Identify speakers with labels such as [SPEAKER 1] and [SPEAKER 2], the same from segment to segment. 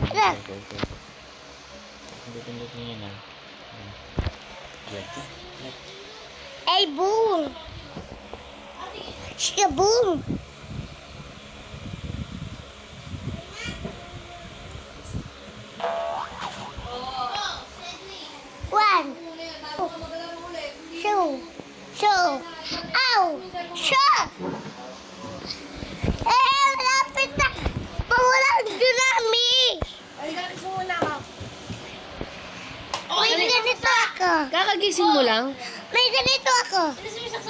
[SPEAKER 1] Tara.
[SPEAKER 2] Okay. Pindot niya na.
[SPEAKER 1] Ay, boom. Siya, boom. One. Two. Ow! Siya! Malapit na. Pawalang tsunami.
[SPEAKER 3] Ay, galis mo muna ako.
[SPEAKER 1] May ganito ako.
[SPEAKER 3] Kakagising mo lang?
[SPEAKER 1] May ganito ako.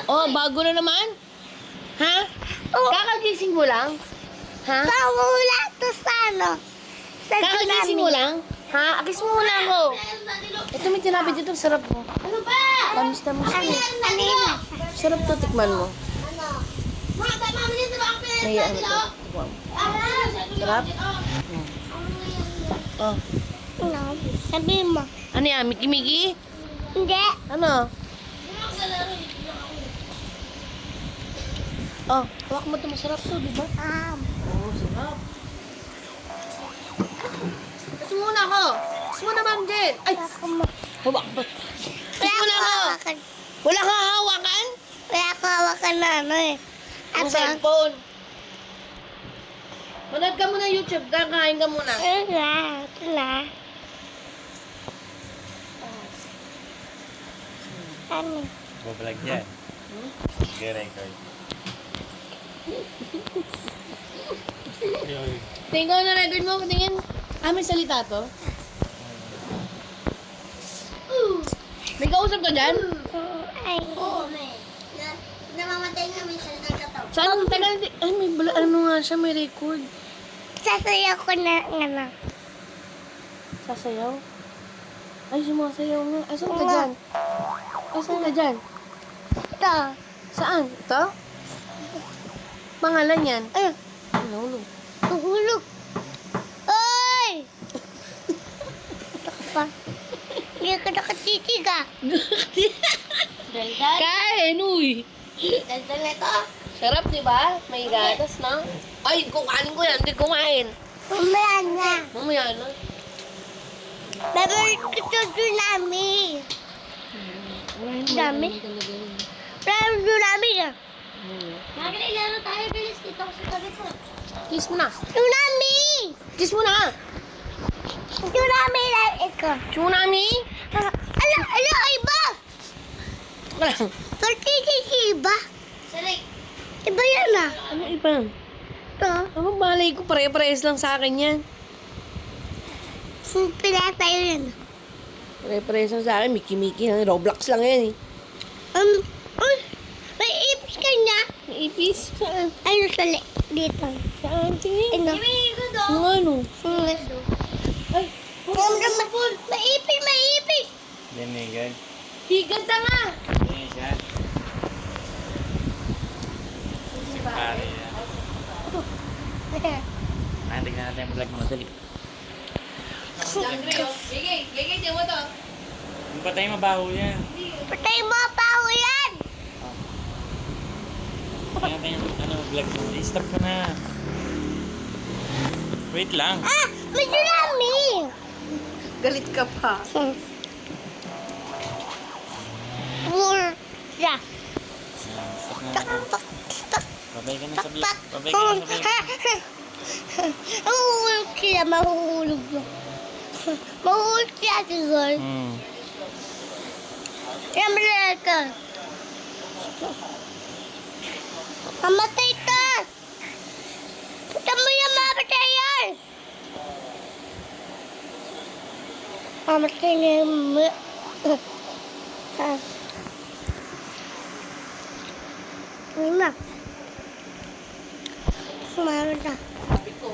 [SPEAKER 3] Oh, bago na naman? Ha?
[SPEAKER 1] Oh.
[SPEAKER 3] Kakagising mo lang? Ha?
[SPEAKER 1] Pawala to sa ano? Sa
[SPEAKER 3] Kakagising mo lang? Ha? Akis mo muna ako. Ito may tinabi dito, sarap mo.
[SPEAKER 1] Ano ba?
[SPEAKER 3] Tamis-tamis mo.
[SPEAKER 1] Ano yun?
[SPEAKER 3] Sarap to, tikman mo.
[SPEAKER 1] Ano? Ma, tama mo dito ba ang
[SPEAKER 3] May ano to. Tikman mo. Sarap? Oh.
[SPEAKER 1] Ano? Sabi mo.
[SPEAKER 3] Ano yan? Miki-miki?
[SPEAKER 1] Hindi.
[SPEAKER 3] Ano? Oh, hawak mo ito. Masarap to, di ba? Oo, sarap. Gusto muna ako. Gusto mo naman din. Ay, hawak ba? Gusto muna ako. Wala kang hawakan?
[SPEAKER 1] Wala ko hawakan na ano eh.
[SPEAKER 3] Ang cellphone. Manood ka muna YouTube. Kakain ka muna.
[SPEAKER 1] Wala. Ano?
[SPEAKER 2] Babalag yan. Record.
[SPEAKER 3] Tingin ko na record mo. Tingin. Ah, may salita to? May kausap ka dyan?
[SPEAKER 1] Ay. Oo, may. Namamatay nga minsan ng kataw.
[SPEAKER 3] Saan? Tagal. Ay, may ano nga siya. May record.
[SPEAKER 1] Sasayaw ko na ano.
[SPEAKER 3] Sasayaw? Ay, sumasayaw nga. Asan ka dyan? Asan ka dyan?
[SPEAKER 1] Ito.
[SPEAKER 3] Saan? Ito? Pangalan yan?
[SPEAKER 1] Ay.
[SPEAKER 3] Ano?
[SPEAKER 1] Tuhulog. Oy! Ito ka pa. Hindi ka nakatitiga. Daldal.
[SPEAKER 3] Kain, uy!
[SPEAKER 1] Daldal na ito.
[SPEAKER 3] Sarap, di ba? May gatas, no? Ay, kukain ko yan. Hindi kumain.
[SPEAKER 1] Umaya na.
[SPEAKER 3] Mamaya na.
[SPEAKER 1] Babalik ko ito tsunami. Dami? Parang tsunami na. Maglaro tayo, bilis dito sa tabi ko.
[SPEAKER 3] Kiss mo na.
[SPEAKER 1] Tsunami!
[SPEAKER 3] Kiss mo na.
[SPEAKER 1] Tsunami lang ito.
[SPEAKER 3] Tsunami?
[SPEAKER 1] Ala, iba! Pati si iba. Sarik. Iba yan ah.
[SPEAKER 3] Ano iba?
[SPEAKER 1] Ito.
[SPEAKER 3] Ano balay ko? Pare-pares lang sa akin yan.
[SPEAKER 1] Pila tayo yan.
[SPEAKER 3] Pare-pares lang sa akin. Miki-miki. Roblox lang yan eh.
[SPEAKER 1] May ipis ka niya.
[SPEAKER 3] May ipis? Saan?
[SPEAKER 1] Ano sali? Dito.
[SPEAKER 3] Saan? Tingin.
[SPEAKER 1] Ano?
[SPEAKER 3] Ang ano? Ay,
[SPEAKER 1] May ipis.
[SPEAKER 2] Dinigan.
[SPEAKER 3] higad na nga.
[SPEAKER 2] Dinigan. Si pare yan. Tignan natin yung vlog mo. Dali.
[SPEAKER 3] Gigi, diyan mo to.
[SPEAKER 2] Yung patay mabaho yan.
[SPEAKER 1] Patay mo pa ako yan.
[SPEAKER 2] Tignan natin yung vlog mo. I-stop ko na. Wait lang.
[SPEAKER 1] May tsunami.
[SPEAKER 3] Galit ka pa.
[SPEAKER 1] Yeah.
[SPEAKER 2] Stop na.
[SPEAKER 1] Tak.
[SPEAKER 2] Babay ka na sa vlog. Babay ka na sa vlog.
[SPEAKER 1] Mahuhulog sila, mahuhulog mo. Mahuhulog sila siguro. Yan malala ka. Mamatay ka. Puta mo yung mamatay yan. Mamatay na yung Ano na? Sumarot na.
[SPEAKER 3] Sabi ko,